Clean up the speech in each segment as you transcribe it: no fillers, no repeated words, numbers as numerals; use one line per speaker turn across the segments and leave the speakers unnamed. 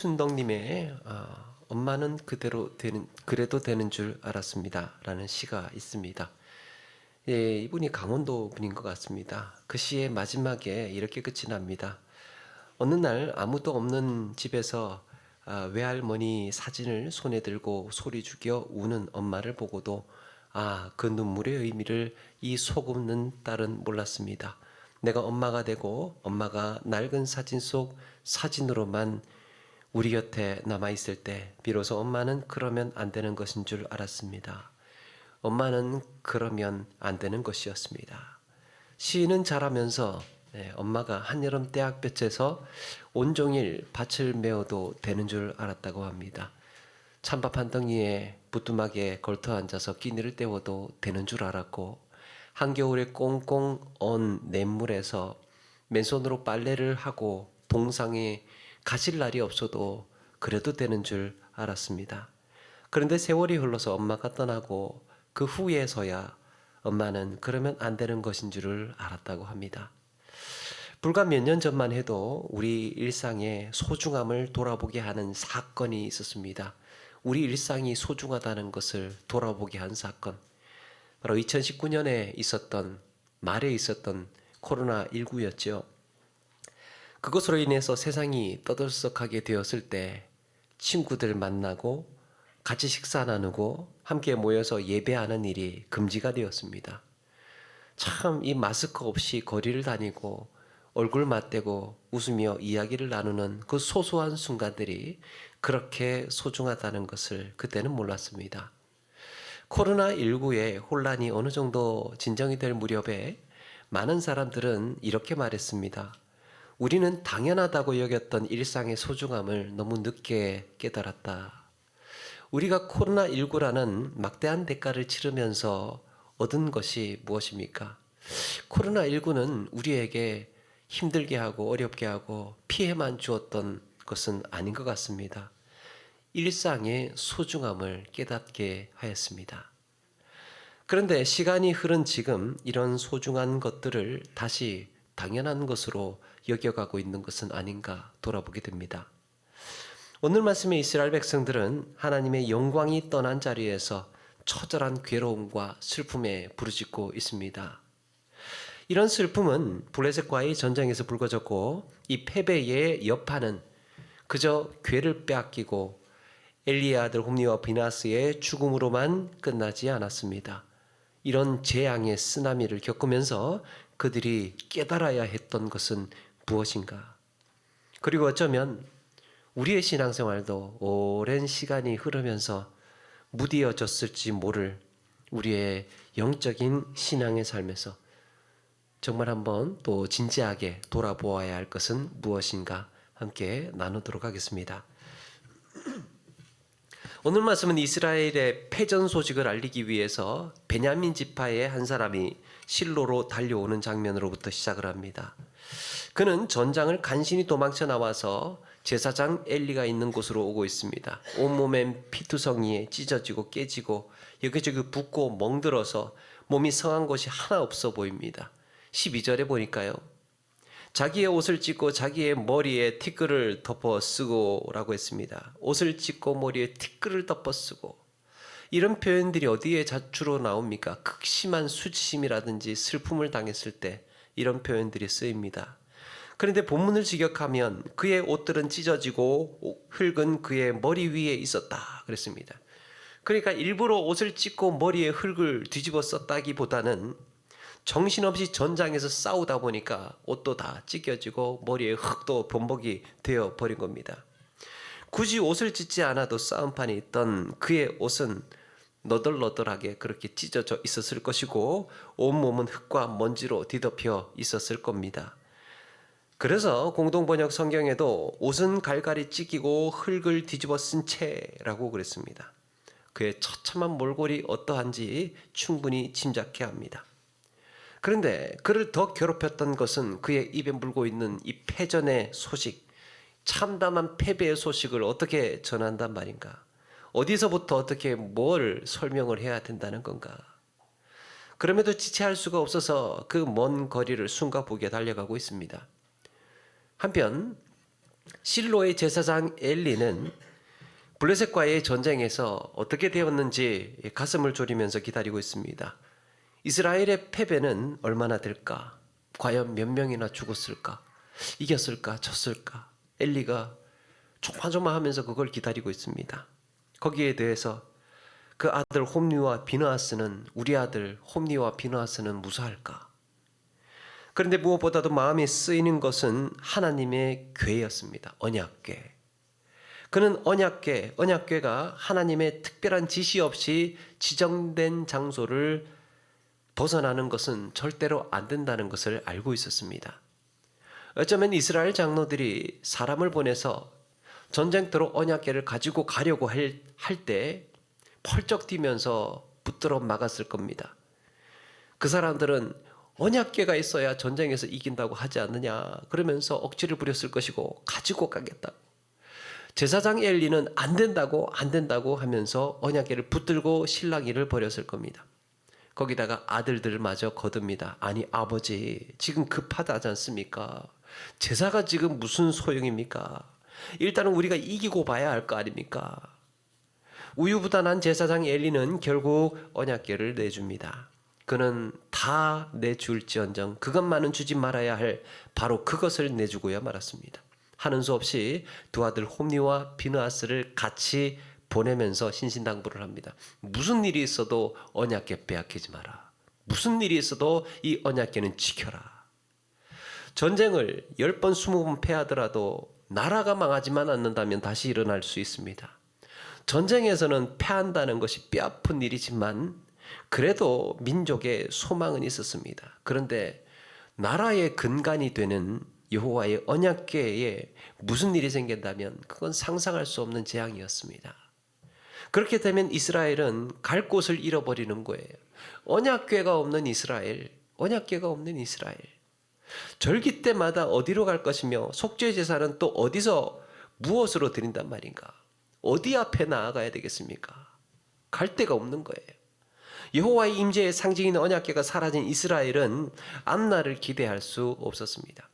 순덕님의 엄마는 그래도 되는 줄 알았습니다 라는 시가 있습니다. 예, 이분이 강원도 분인 것 같습니다. 그 시의 마지막에 이렇게 끝이 납니다. 어느 날 아무도 없는 집에서 외할머니 사진을 손에 들고 소리 죽여 우는 엄마를 보고도 그 눈물의 의미를 이 속없는 딸은 몰랐습니다. 내가 엄마가 되고 엄마가 낡은 사진 속 사진으로만 우리 곁에 남아있을 때 비로소 엄마는 그러면 안 되는 것인 줄 알았습니다. 엄마는 그러면 안 되는 것이었습니다. 시인은 자라면서 엄마가 한여름 떼약볕에서 온종일 밭을 메워도 되는 줄 알았다고 합니다. 찬밥 한 덩이에 부뚜막에 걸터 앉아서 끼니를 때워도 되는 줄 알았고, 한겨울에 꽁꽁 언 냇물에서 맨손으로 빨래를 하고 동상에 가실 날이 없어도 그래도 되는 줄 알았습니다. 그런데 세월이 흘러서 엄마가 떠나고 그 후에서야 엄마는 그러면 안 되는 것인 줄을 알았다고 합니다. 불과 몇 년 전만 해도 우리 일상의 소중함을 돌아보게 하는 사건이 있었습니다. 우리 일상이 소중하다는 것을 돌아보게 한 사건. 바로 2019년에 말에 있었던 코로나19였죠. 그것으로 인해서 세상이 떠들썩하게 되었을 때 친구들 만나고 같이 식사 나누고 함께 모여서 예배하는 일이 금지가 되었습니다. 참 이 마스크 없이 거리를 다니고 얼굴 맞대고 웃으며 이야기를 나누는 그 소소한 순간들이 그렇게 소중하다는 것을 그때는 몰랐습니다. 코로나19의 혼란이 어느 정도 진정이 될 무렵에 많은 사람들은 이렇게 말했습니다. 우리는 당연하다고 여겼던 일상의 소중함을 너무 늦게 깨달았다. 우리가 코로나19라는 막대한 대가를 치르면서 얻은 것이 무엇입니까? 코로나19는 우리에게 힘들게 하고 어렵게 하고 피해만 주었던 것은 아닌 것 같습니다. 일상의 소중함을 깨닫게 하였습니다. 그런데 시간이 흐른 지금 이런 소중한 것들을 다시 당연한 것으로 여겨가고 있는 것은 아닌가 돌아보게 됩니다. 오늘 말씀의 이스라엘 백성들은 하나님의 영광이 떠난 자리에서 처절한 괴로움과 슬픔에 부르짖고 있습니다. 이런 슬픔은 블레셋과의 전쟁에서 불거졌고 이 패배의 여파는 그저 괴를 빼앗기고 엘리의 아들 홈리와 비나스의 죽음으로만 끝나지 않았습니다. 이런 재앙의 쓰나미를 겪으면서 그들이 깨달아야 했던 것은 무엇인가? 그리고 어쩌면 우리의 신앙생활도 오랜 시간이 흐르면서 무디어졌을지 모를 우리의 영적인 신앙의 삶에서 정말 한번 또 진지하게 돌아보아야 할 것은 무엇인가 함께 나누도록 하겠습니다. 오늘 말씀은 이스라엘의 패전 소식을 알리기 위해서 베냐민 지파의 한 사람이 실로로 달려오는 장면으로부터 시작을 합니다. 그는 전장을 간신히 도망쳐 나와서 제사장 엘리가 있는 곳으로 오고 있습니다. 온몸엔 피투성이에 찢어지고 깨지고 여기저기 붓고 멍들어서 몸이 성한 곳이 하나 없어 보입니다. 12절에 보니까요. 자기의 옷을 찢고 자기의 머리에 티끌을 덮어 쓰고 라고 했습니다. 옷을 찢고 머리에 티끌을 덮어 쓰고, 이런 표현들이 어디에 주로 나옵니까? 극심한 수치심이라든지 슬픔을 당했을 때 이런 표현들이 쓰입니다. 그런데 본문을 직역하면 그의 옷들은 찢어지고 흙은 그의 머리 위에 있었다 그랬습니다. 그러니까 일부러 옷을 찢고 머리에 흙을 뒤집어 썼다기보다는 정신없이 전장에서 싸우다 보니까 옷도 다 찢겨지고 머리에 흙도 범벅이 되어 버린 겁니다. 굳이 옷을 찢지 않아도 싸움판이 있던 그의 옷은 너덜너덜하게 그렇게 찢어져 있었을 것이고 온몸은 흙과 먼지로 뒤덮여 있었을 겁니다. 그래서 공동번역 성경에도 옷은 갈갈이 찢기고 흙을 뒤집어 쓴 채라고 그랬습니다. 그의 처참한 몰골이 어떠한지 충분히 짐작해야 합니다. 그런데 그를 더 괴롭혔던 것은 그의 입에 물고 있는 이 패전의 소식, 참담한 패배의 소식을 어떻게 전한단 말인가? 어디서부터 어떻게 뭘 설명을 해야 된다는 건가? 그럼에도 지체할 수가 없어서 그 먼 거리를 숨가쁘게 달려가고 있습니다. 한편 실로의 제사장 엘리는 블레셋과의 전쟁에서 어떻게 되었는지 가슴을 졸이면서 기다리고 있습니다. 이스라엘의 패배는 얼마나 될까? 과연 몇 명이나 죽었을까? 이겼을까? 졌을까? 엘리가 조마조마하면서 그걸 기다리고 있습니다. 거기에 대해서 그 아들 홈리와 비느하스는 우리 아들 홈리와 비느하스는 무사할까? 그런데 무엇보다도 마음이 쓰이는 것은 하나님의 궤였습니다. 언약궤. 그는 언약궤가 하나님의 특별한 지시 없이 지정된 장소를 벗어나는 것은 절대로 안 된다는 것을 알고 있었습니다. 어쩌면 이스라엘 장로들이 사람을 보내서 전쟁터로 언약궤를 가지고 가려고 할 때 펄쩍 뛰면서 붙들어 막았을 겁니다. 그 사람들은 언약궤가 있어야 전쟁에서 이긴다고 하지 않느냐 그러면서 억지를 부렸을 것이고 가지고 가겠다고. 제사장 엘리는 안 된다고 하면서 언약궤를 붙들고 실랑이를 벌였을 겁니다. 거기다가 아들들마저 거듭니다. 아니 아버지 지금 급하다지 않습니까? 제사가 지금 무슨 소용입니까? 일단은 우리가 이기고 봐야 할 거 아닙니까? 우유부단한 제사장 엘리는 결국 언약궤를 내줍니다. 그는 다 내줄지언정 그것만은 주지 말아야 할 바로 그것을 내주고야 말았습니다. 하는 수 없이 두 아들 홈리와 비느하스를 같이 보내면서 신신당부를 합니다. 무슨 일이 있어도 언약궤 빼앗기지 마라. 무슨 일이 있어도 이 언약궤는 지켜라. 전쟁을 10번 20번 패하더라도 나라가 망하지만 않는다면 다시 일어날 수 있습니다. 전쟁에서는 패한다는 것이 뼈아픈 일이지만 그래도 민족의 소망은 있었습니다. 그런데 나라의 근간이 되는 여호와의 언약궤에 무슨 일이 생긴다면 그건 상상할 수 없는 재앙이었습니다. 그렇게 되면 이스라엘은 갈 곳을 잃어버리는 거예요. 언약궤가 없는 이스라엘. 절기 때마다 어디로 갈 것이며 속죄 제사는 또 어디서 무엇으로 드린단 말인가? 어디 앞에 나아가야 되겠습니까? 갈 데가 없는 거예요. 여호와의 임재의 상징인 언약궤가 사라진 이스라엘은 앞날을 기대할 수 없었습니다.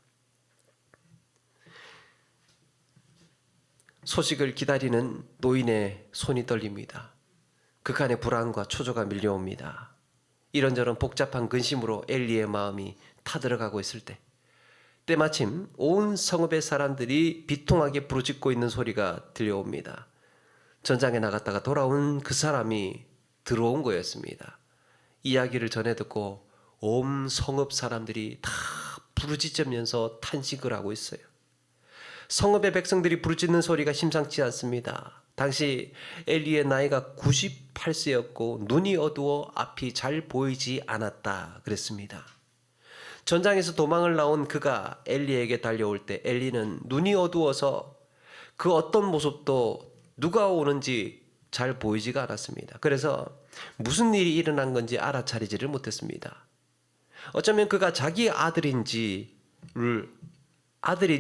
소식을 기다리는 노인의 손이 떨립니다. 그간의 불안과 초조가 밀려옵니다. 이런저런 복잡한 근심으로 엘리의 마음이 타들어가고 있을 때 때마침 온 성읍의 사람들이 비통하게 부르짖고 있는 소리가 들려옵니다. 전장에 나갔다가 돌아온 그 사람이 들어온 거였습니다. 이야기를 전해 듣고 온 성읍 사람들이 다 부르짖으면서 탄식을 하고 있어요. 성읍의 백성들이 부르짖는 소리가 심상치 않습니다. 당시 엘리의 나이가 98세였고 눈이 어두워 앞이 잘 보이지 않았다 그랬습니다. 전장에서 도망을 나온 그가 엘리에게 달려올 때 엘리는 눈이 어두워서 그 어떤 모습도 누가 오는지 잘 보이지가 않았습니다. 그래서 무슨 일이 일어난 건지 알아차리지를 못했습니다. 어쩌면 그가 자기 아들인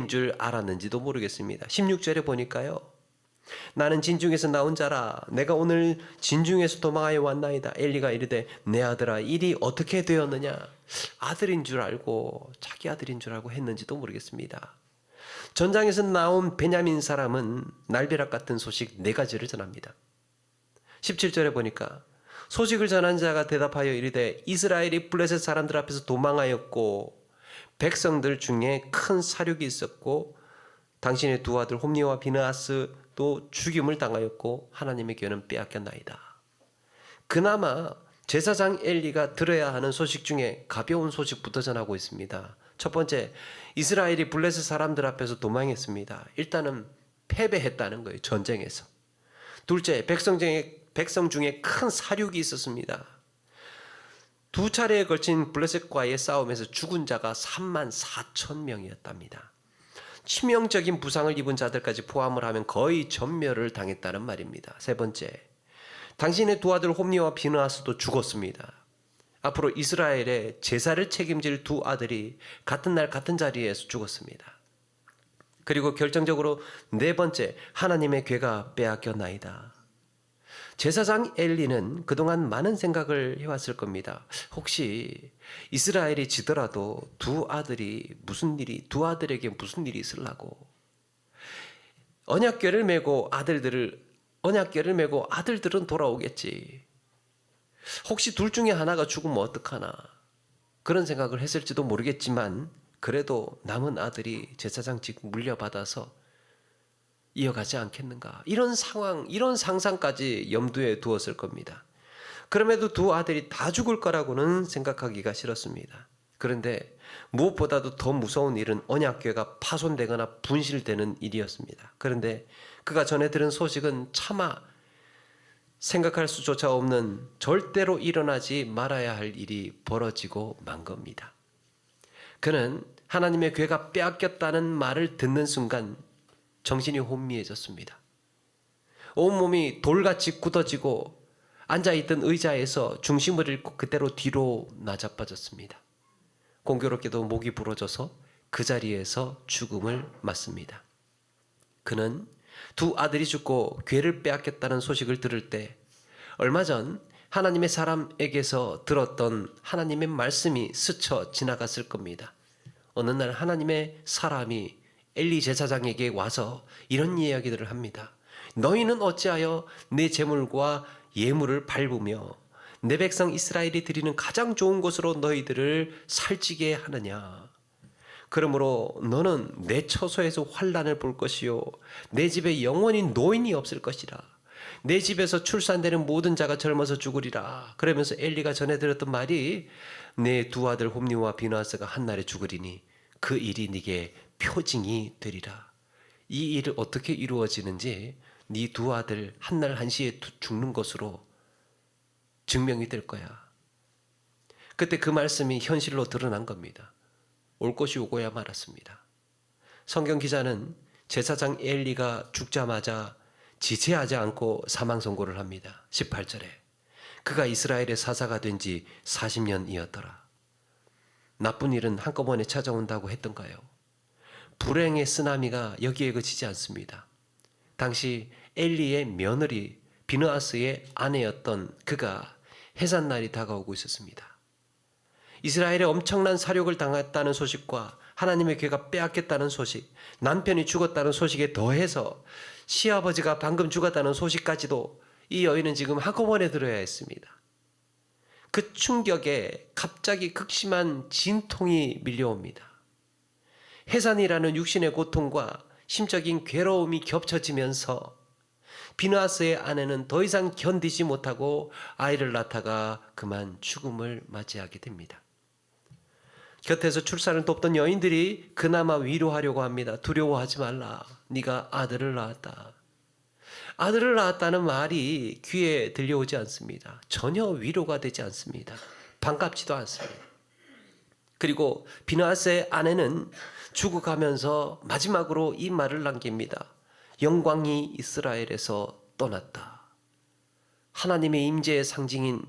줄 알았는지도 모르겠습니다. 16절에 보니까요. 나는 진중에서 나온 자라 내가 오늘 진중에서 도망하여 왔나이다. 엘리가 이르되 내 아들아 일이 어떻게 되었느냐. 아들인 줄 알고 자기 아들인 줄 알고 했는지도 모르겠습니다. 전장에서 나온 베냐민 사람은 날벼락 같은 소식 4가지를 전합니다. 17절에 보니까 소식을 전한 자가 대답하여 이르되 이스라엘이 블레셋 사람들 앞에서 도망하였고 백성들 중에 큰 사륙이 있었고 당신의 두 아들 홈리와 비느하스도 죽임을 당하였고 하나님의 궤는 빼앗겼나이다. 그나마 제사장 엘리가 들어야 하는 소식 중에 가벼운 소식부터 전하고 있습니다. 첫 번째, 이스라엘이 블레셋 사람들 앞에서 도망했습니다. 일단은 패배했다는 거예요. 전쟁에서. 둘째, 백성 중에 큰 사륙이 있었습니다. 2차례에 걸친 블레셋과의 싸움에서 죽은 자가 34,000명이었답니다. 치명적인 부상을 입은 자들까지 포함을 하면 거의 전멸을 당했다는 말입니다. 세 번째, 당신의 두 아들 홈리와 비느하스도 죽었습니다. 앞으로 이스라엘의 제사를 책임질 두 아들이 같은 날 같은 자리에서 죽었습니다. 그리고 결정적으로 4번째, 하나님의 궤가 빼앗겼나이다. 제사장 엘리는 그동안 많은 생각을 해왔을 겁니다. 혹시 이스라엘이 지더라도 두 아들에게 무슨 일이 있으려고 언약궤를 메고 아들들은 돌아오겠지. 혹시 둘 중에 하나가 죽으면 어떡하나 그런 생각을 했을지도 모르겠지만 그래도 남은 아들이 제사장직 물려받아서 이어가지 않겠는가, 이런 상황, 이런 상상까지 염두에 두었을 겁니다. 그럼에도 두 아들이 다 죽을 거라고는 생각하기가 싫었습니다. 그런데 무엇보다도 더 무서운 일은 언약궤가 파손되거나 분실되는 일이었습니다. 그런데 그가 전해 들은 소식은 차마 생각할 수조차 없는, 절대로 일어나지 말아야 할 일이 벌어지고 만 겁니다. 그는 하나님의 궤가 빼앗겼다는 말을 듣는 순간 정신이 혼미해졌습니다. 온몸이 돌같이 굳어지고 앉아있던 의자에서 중심을 잃고 그대로 뒤로 나자빠졌습니다. 공교롭게도 목이 부러져서 그 자리에서 죽음을 맞습니다. 그는 두 아들이 죽고 궤를 빼앗겼다는 소식을 들을 때 얼마 전 하나님의 사람에게서 들었던 하나님의 말씀이 스쳐 지나갔을 겁니다. 어느 날 하나님의 사람이 엘리 제사장에게 와서 이런 이야기들을 합니다. 너희는 어찌하여 내 제물과 예물을 밟으며 내 백성 이스라엘이 드리는 가장 좋은 곳으로 너희들을 살찌게 하느냐. 그러므로 너는 내 처소에서 환난을 볼 것이요 내 집에 영원히 노인이 없을 것이라. 내 집에서 출산되는 모든 자가 젊어서 죽으리라. 그러면서 엘리가 전해 들었던 말이 내 두 아들 홈니와 비느하스가 한날에 죽으리니 그 일이 네게 표징이 되리라. 이 일을 어떻게 이루어지는지 네 두 아들 한날 한시에 죽는 것으로 증명이 될 거야. 그때 그 말씀이 현실로 드러난 겁니다. 올 것이 오고야 말았습니다. 성경 기자는 제사장 엘리가 죽자마자 지체하지 않고 사망 선고를 합니다. 18절에 그가 이스라엘의 사사가 된 지 40년이었더라. 나쁜 일은 한꺼번에 찾아온다고 했던가요? 불행의 쓰나미가 여기에 그치지 않습니다. 당시 엘리의 며느리 비느하스의 아내였던 그가 해산날이 다가오고 있었습니다. 이스라엘에 엄청난 사륙을 당했다는 소식과 하나님의 궤가 빼앗겼다는 소식, 남편이 죽었다는 소식에 더해서 시아버지가 방금 죽었다는 소식까지도 이 여인은 지금 한꺼번에 들어야 했습니다. 그 충격에 갑자기 극심한 진통이 밀려옵니다. 해산이라는 육신의 고통과 심적인 괴로움이 겹쳐지면서 비느하스의 아내는 더 이상 견디지 못하고 아이를 낳다가 그만 죽음을 맞이하게 됩니다. 곁에서 출산을 돕던 여인들이 그나마 위로하려고 합니다. 두려워하지 말라. 네가 아들을 낳았다. 아들을 낳았다는 말이 귀에 들려오지 않습니다. 전혀 위로가 되지 않습니다. 반갑지도 않습니다. 그리고 비느하스의 아내는 죽어가면서 마지막으로 이 말을 남깁니다. 영광이 이스라엘에서 떠났다. 하나님의 임재의 상징인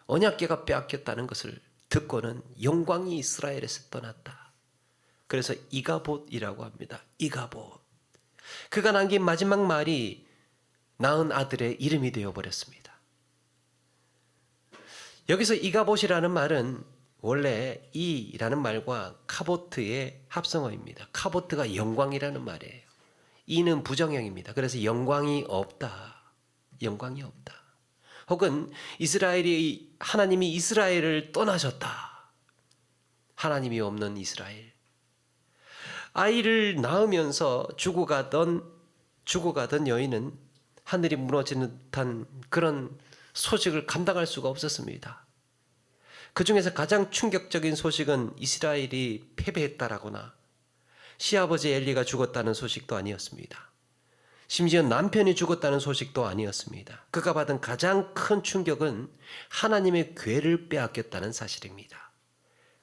언약궤가 빼앗겼다는 것을 듣고는 영광이 이스라엘에서 떠났다. 그래서 이가봇이라고 합니다. 이가봇. 그가 남긴 마지막 말이 낳은 아들의 이름이 되어버렸습니다. 여기서 이가봇이라는 말은 원래 이라는 말과 카보트의 합성어입니다. 카보트가 영광이라는 말이에요. 이는 부정형입니다. 그래서 영광이 없다. 영광이 없다. 혹은 하나님이 이스라엘을 떠나셨다. 하나님이 없는 이스라엘. 아이를 낳으면서 죽어가던 여인은 하늘이 무너지는 듯한 그런 소식을 감당할 수가 없었습니다. 그 중에서 가장 충격적인 소식은 이스라엘이 패배했다라거나 시아버지 엘리가 죽었다는 소식도 아니었습니다. 심지어 남편이 죽었다는 소식도 아니었습니다. 그가 받은 가장 큰 충격은 하나님의 궤를 빼앗겼다는 사실입니다.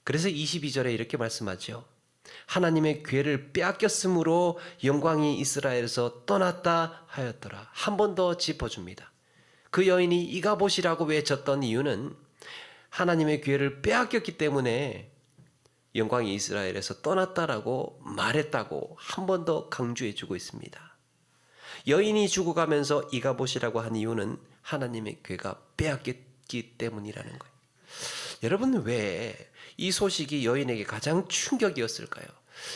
그래서 22절에 이렇게 말씀하죠. 하나님의 궤를 빼앗겼으므로 영광이 이스라엘에서 떠났다 하였더라. 한 번 더 짚어줍니다. 그 여인이 이가봇이라고 외쳤던 이유는 하나님의 궤를 빼앗겼기 때문에 영광이 이스라엘에서 떠났다라고 말했다고 한 번 더 강조해주고 있습니다. 여인이 죽어가면서 이가봇이라고 한 이유는 하나님의 궤가 빼앗겼기 때문이라는 거예요. 여러분, 왜 이 소식이 여인에게 가장 충격이었을까요?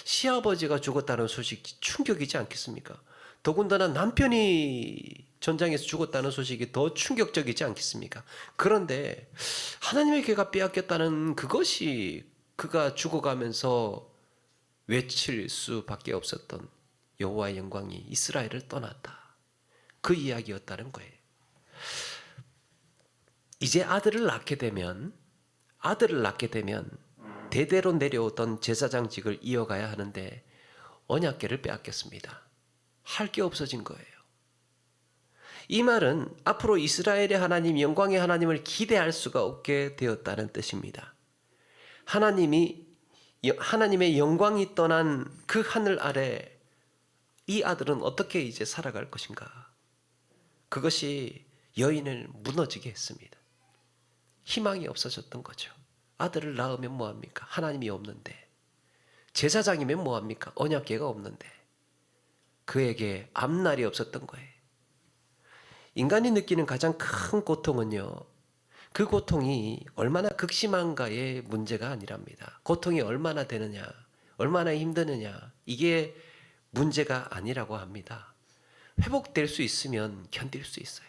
시아버지가 죽었다는 소식이 충격이지 않겠습니까? 더군다나 남편이 전장에서 죽었다는 소식이 더 충격적이지 않겠습니까? 그런데 하나님의 개가 빼앗겼다는 그것이 그가 죽어가면서 외칠 수밖에 없었던 여호와의 영광이 이스라엘을 떠났다. 그 이야기였다는 거예요. 이제 아들을 낳게 되면 대대로 내려오던 제사장직을 이어가야 하는데 언약궤를 빼앗겼습니다. 할 게 없어진 거예요. 이 말은 앞으로 이스라엘의 하나님, 영광의 하나님을 기대할 수가 없게 되었다는 뜻입니다. 하나님의 영광이 떠난 그 하늘 아래 이 아들은 어떻게 이제 살아갈 것인가? 그것이 여인을 무너지게 했습니다. 희망이 없어졌던 거죠. 아들을 낳으면 뭐합니까? 하나님이 없는데. 제사장이면 뭐합니까? 언약궤가 없는데. 그에게 앞날이 없었던 거예요. 인간이 느끼는 가장 큰 고통은요, 그 고통이 얼마나 극심한가의 문제가 아니랍니다. 고통이 얼마나 되느냐, 얼마나 힘드느냐, 이게 문제가 아니라고 합니다. 회복될 수 있으면 견딜 수 있어요.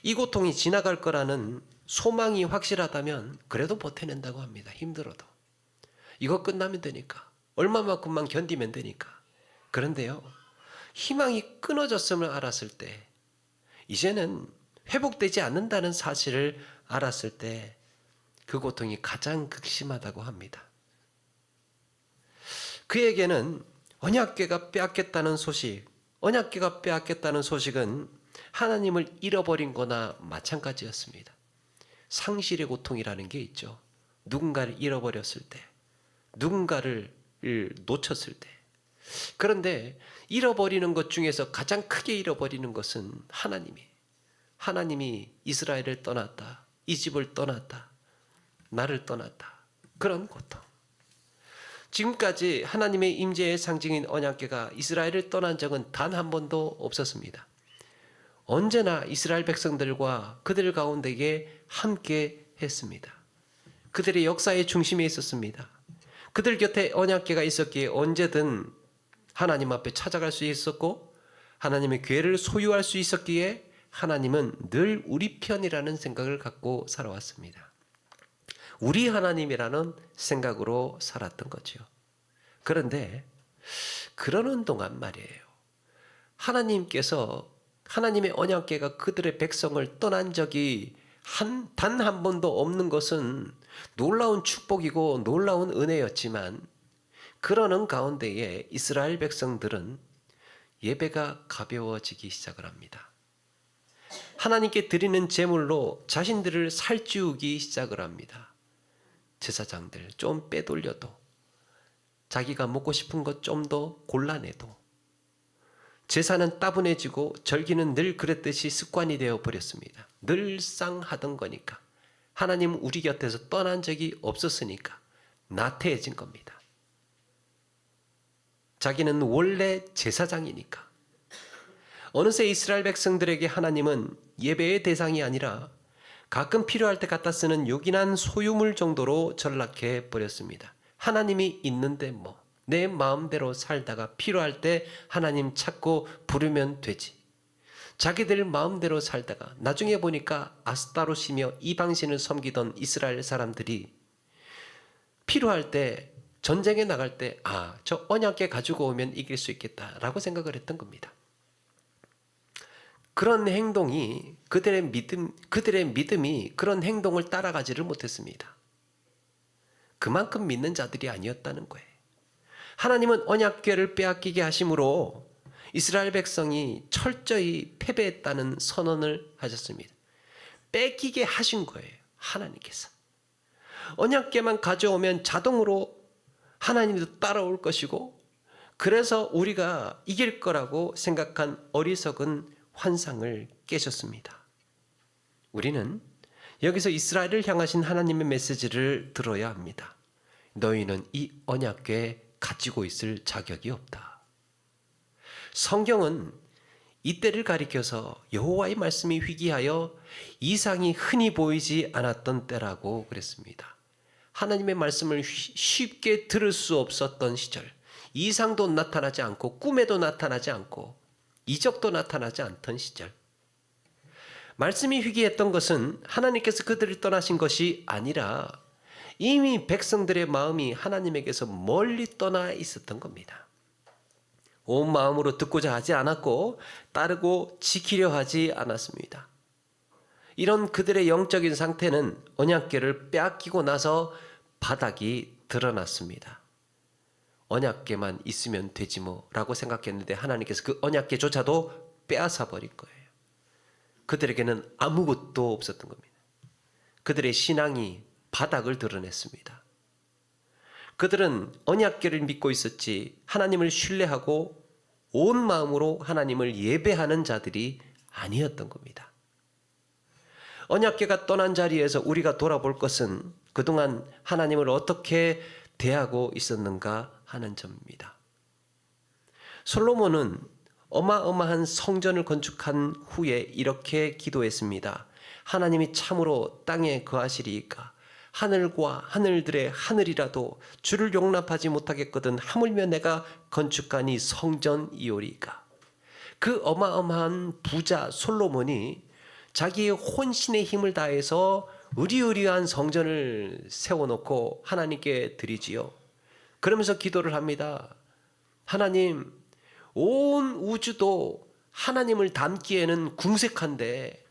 이 고통이 지나갈 거라는 소망이 확실하다면 그래도 버텨낸다고 합니다. 힘들어도. 이거 끝나면 되니까. 얼마만큼만 견디면 되니까. 그런데요, 희망이 끊어졌음을 알았을 때, 이제는 회복되지 않는다는 사실을 알았을 때 그 고통이 가장 극심하다고 합니다. 그에게는 언약궤가 빼앗겼다는 소식은 하나님을 잃어버린 거나 마찬가지였습니다. 상실의 고통이라는 게 있죠. 누군가를 잃어버렸을 때, 누군가를 놓쳤을 때. 그런데 잃어버리는 것 중에서 가장 크게 잃어버리는 것은 하나님이 이스라엘을 떠났다, 이 집을 떠났다, 나를 떠났다. 그런 고통. 지금까지 하나님의 임재의 상징인 언약궤가 이스라엘을 떠난 적은 단 한 번도 없었습니다. 언제나 이스라엘 백성들과 그들 가운데에 함께 했습니다. 그들의 역사의 중심에 있었습니다. 그들 곁에 언약궤가 있었기에 언제든 하나님 앞에 찾아갈 수 있었고, 하나님의 궤를 소유할 수 있었기에 하나님은 늘 우리 편이라는 생각을 갖고 살아왔습니다. 우리 하나님이라는 생각으로 살았던 거죠. 그런데 그러는 동안 말이에요, 하나님의 언약궤가 그들의 백성을 떠난 적이 단 한 번도 없는 것은 놀라운 축복이고 놀라운 은혜였지만, 그러는 가운데에 이스라엘 백성들은 예배가 가벼워지기 시작을 합니다. 하나님께 드리는 제물로 자신들을 살찌우기 시작을 합니다. 제사장들 좀 빼돌려도, 자기가 먹고 싶은 것 좀 더 골라내도, 제사는 따분해지고 절기는 늘 그랬듯이 습관이 되어 버렸습니다. 늘상 하던 거니까. 하나님 우리 곁에서 떠난 적이 없었으니까 나태해진 겁니다. 자기는 원래 제사장이니까. 어느새 이스라엘 백성들에게 하나님은 예배의 대상이 아니라 가끔 필요할 때 갖다 쓰는 요긴한 소유물 정도로 전락해 버렸습니다. 하나님이 있는데 내 마음대로 살다가 필요할 때 하나님 찾고 부르면 되지. 자기들 마음대로 살다가 나중에 보니까 아스타롯이며 이방신을 섬기던 이스라엘 사람들이 필요할 때, 전쟁에 나갈 때 저 언약궤 가지고 오면 이길 수 있겠다라고 생각을 했던 겁니다. 그런 행동이 그들의 믿음이 그런 행동을 따라가지를 못했습니다. 그만큼 믿는 자들이 아니었다는 거예요. 하나님은 언약궤를 빼앗기게 하심으로 이스라엘 백성이 철저히 패배했다는 선언을 하셨습니다. 뺏기게 하신 거예요, 하나님께서. 언약궤만 가져오면 자동으로 하나님도 따라올 것이고, 그래서 우리가 이길 거라고 생각한 어리석은 환상을 깨셨습니다. 우리는 여기서 이스라엘을 향하신 하나님의 메시지를 들어야 합니다. 너희는 이 언약궤 가지고 있을 자격이 없다. 성경은 이때를 가리켜서 여호와의 말씀이 희귀하여 이상이 흔히 보이지 않았던 때라고 그랬습니다. 하나님의 말씀을 쉽게 들을 수 없었던 시절, 이상도 나타나지 않고 꿈에도 나타나지 않고 이적도 나타나지 않던 시절, 말씀이 희귀했던 것은 하나님께서 그들을 떠나신 것이 아니라 이미 백성들의 마음이 하나님에게서 멀리 떠나 있었던 겁니다. 온 마음으로 듣고자 하지 않았고 따르고 지키려 하지 않았습니다. 이런 그들의 영적인 상태는 언약궤를 빼앗기고 나서 바닥이 드러났습니다. 언약궤만 있으면 되지 뭐라고 생각했는데 하나님께서 그 언약궤조차도 빼앗아 버린 거예요. 그들에게는 아무것도 없었던 겁니다. 그들의 신앙이 바닥을 드러냈습니다. 그들은 언약궤를 믿고 있었지 하나님을 신뢰하고 온 마음으로 하나님을 예배하는 자들이 아니었던 겁니다. 언약궤가 떠난 자리에서 우리가 돌아볼 것은 그동안 하나님을 어떻게 대하고 있었는가 하는 점입니다. 솔로몬은 어마어마한 성전을 건축한 후에 이렇게 기도했습니다. 하나님이 참으로 땅에 거하시리이까 하늘과 하늘들의 하늘이라도 주를 용납하지 못하겠거든 하물며 내가 건축한 이 성전이오리이까. 그 어마어마한 부자 솔로몬이 자기의 혼신의 힘을 다해서 으리으리한 성전을 세워놓고 하나님께 드리지요. 그러면서 기도를 합니다. 하나님, 온 우주도 하나님을 담기에는 궁색한데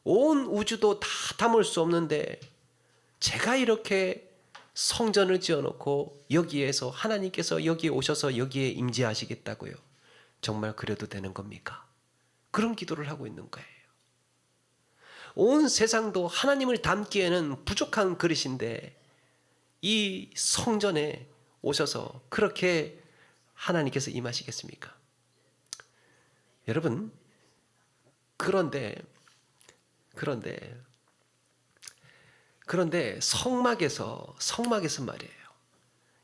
온 우주도 다 담을 수 없는데 제가 이렇게 성전을 지어놓고 여기에서 하나님께서 여기에 오셔서 여기에 임재하시겠다고요. 정말 그래도 되는 겁니까? 그런 기도를 하고 있는 거예요. 온 세상도 하나님을 담기에는 부족한 그릇인데 이 성전에 오셔서 그렇게 하나님께서 임하시겠습니까? 여러분, 그런데 성막에서 말이에요.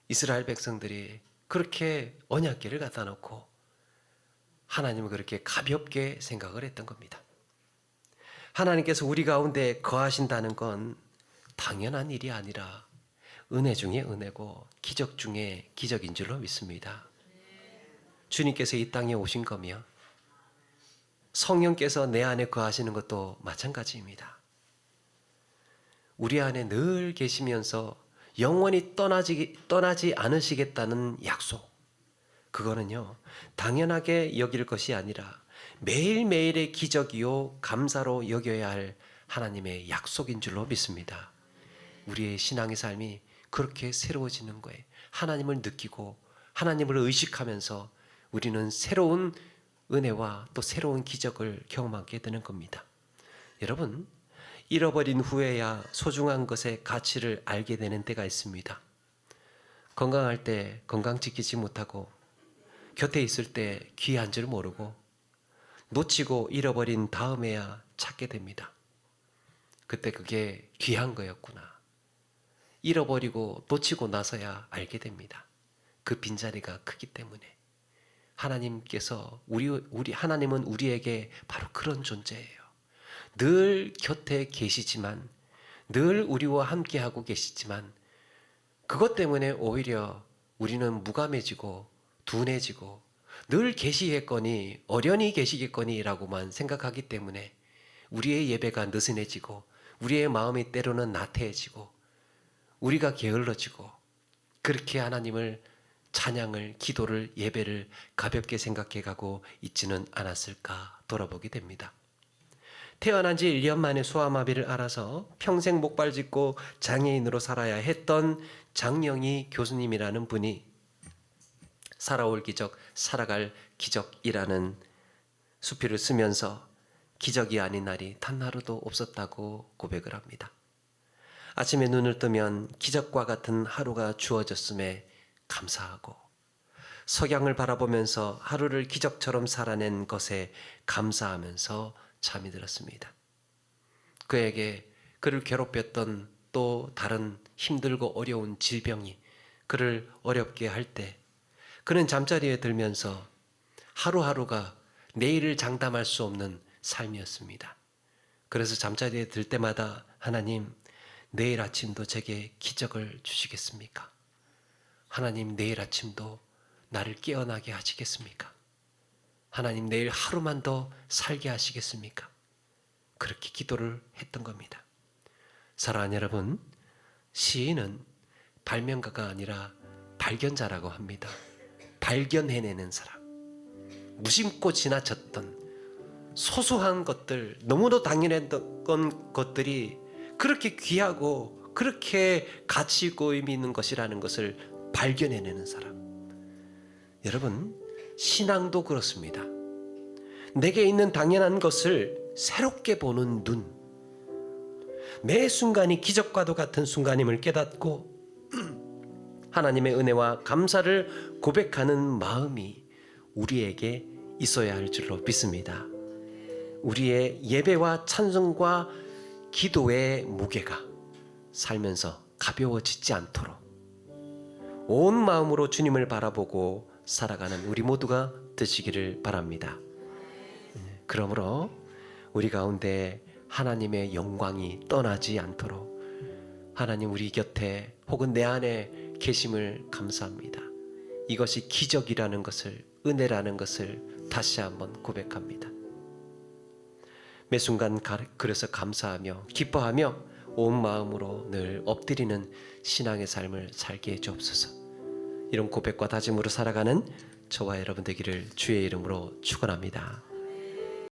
이스라엘 백성들이 그렇게 언약궤를 갖다 놓고 하나님을 그렇게 가볍게 생각을 했던 겁니다. 하나님께서 우리 가운데 거하신다는 건 당연한 일이 아니라 은혜 중에 은혜고 기적 중에 기적인 줄로 믿습니다. 주님께서 이 땅에 오신 거며 성령께서 내 안에 거하시는 것도 마찬가지입니다. 우리 안에 늘 계시면서 영원히 떠나지 않으시겠다는 약속, 그거는요 당연하게 여길 것이 아니라 매일매일의 기적이요 감사로 여겨야 할 하나님의 약속인 줄로 믿습니다. 우리의 신앙의 삶이 그렇게 새로워지는 거예요. 하나님을 느끼고 하나님을 의식하면서 우리는 새로운 은혜와 또 새로운 기적을 경험하게 되는 겁니다. 여러분, 잃어버린 후에야 소중한 것의 가치를 알게 되는 때가 있습니다. 건강할 때 건강 지키지 못하고 곁에 있을 때 귀한 줄 모르고 놓치고 잃어버린 다음에야 찾게 됩니다. 그때 그게 귀한 거였구나. 잃어버리고 놓치고 나서야 알게 됩니다. 그 빈자리가 크기 때문에. 하나님은 우리에게 바로 그런 존재예요. 늘 곁에 계시지만, 늘 우리와 함께하고 계시지만, 그것 때문에 오히려 우리는 무감해지고 둔해지고 늘 계시겠거니 어련히 계시겠거니라고만 생각하기 때문에 우리의 예배가 느슨해지고 우리의 마음이 때로는 나태해지고 우리가 게을러지고 그렇게 하나님을 찬양을, 기도를, 예배를 가볍게 생각해가고 있지는 않았을까 돌아보게 됩니다. 태어난 지 1년 만에 소아마비를 앓아서 평생 목발 짚고 장애인으로 살아야 했던 장영희 교수님이라는 분이 살아올 기적, 살아갈 기적이라는 수필을 쓰면서 기적이 아닌 날이 단 하루도 없었다고 고백을 합니다. 아침에 눈을 뜨면 기적과 같은 하루가 주어졌음에 감사하고 석양을 바라보면서 하루를 기적처럼 살아낸 것에 감사하면서 잠이 들었습니다. 그에게 그를 괴롭혔던 또 다른 힘들고 어려운 질병이 그를 어렵게 할 때 그는 잠자리에 들면서 하루하루가 내일을 장담할 수 없는 삶이었습니다. 그래서 잠자리에 들 때마다 하나님, 내일 아침도 제게 기적을 주시겠습니까? 하나님, 내일 아침도 나를 깨어나게 하시겠습니까? 하나님 내일 하루만 더 살게 하시겠습니까? 그렇게 기도를 했던 겁니다. 사랑하는 여러분, 시인은 발명가가 아니라 발견자라고 합니다. 발견해내는 사람. 무심코 지나쳤던 소소한 것들, 너무도 당연했던 것들이 그렇게 귀하고 그렇게 가치 있고 의미 있는 것이라는 것을 발견해내는 사람. 여러분, 신앙도 그렇습니다. 내게 있는 당연한 것을 새롭게 보는 눈, 매 순간이 기적과도 같은 순간임을 깨닫고 하나님의 은혜와 감사를 고백하는 마음이 우리에게 있어야 할 줄로 믿습니다. 우리의 예배와 찬송과 기도의 무게가 살면서 가벼워지지 않도록 온 마음으로 주님을 바라보고 살아가는 우리 모두가 되시기를 바랍니다. 그러므로 우리 가운데 하나님의 영광이 떠나지 않도록 하나님 우리 곁에 혹은 내 안에 계심을 감사합니다. 이것이 기적이라는 것을, 은혜라는 것을 다시 한번 고백합니다. 매 순간 그래서 감사하며 기뻐하며 온 마음으로 늘 엎드리는 신앙의 삶을 살게 해 주옵소서. 이런 고백과 다짐으로 살아가는 저와 여러분 되기를 주의 이름으로 축원합니다.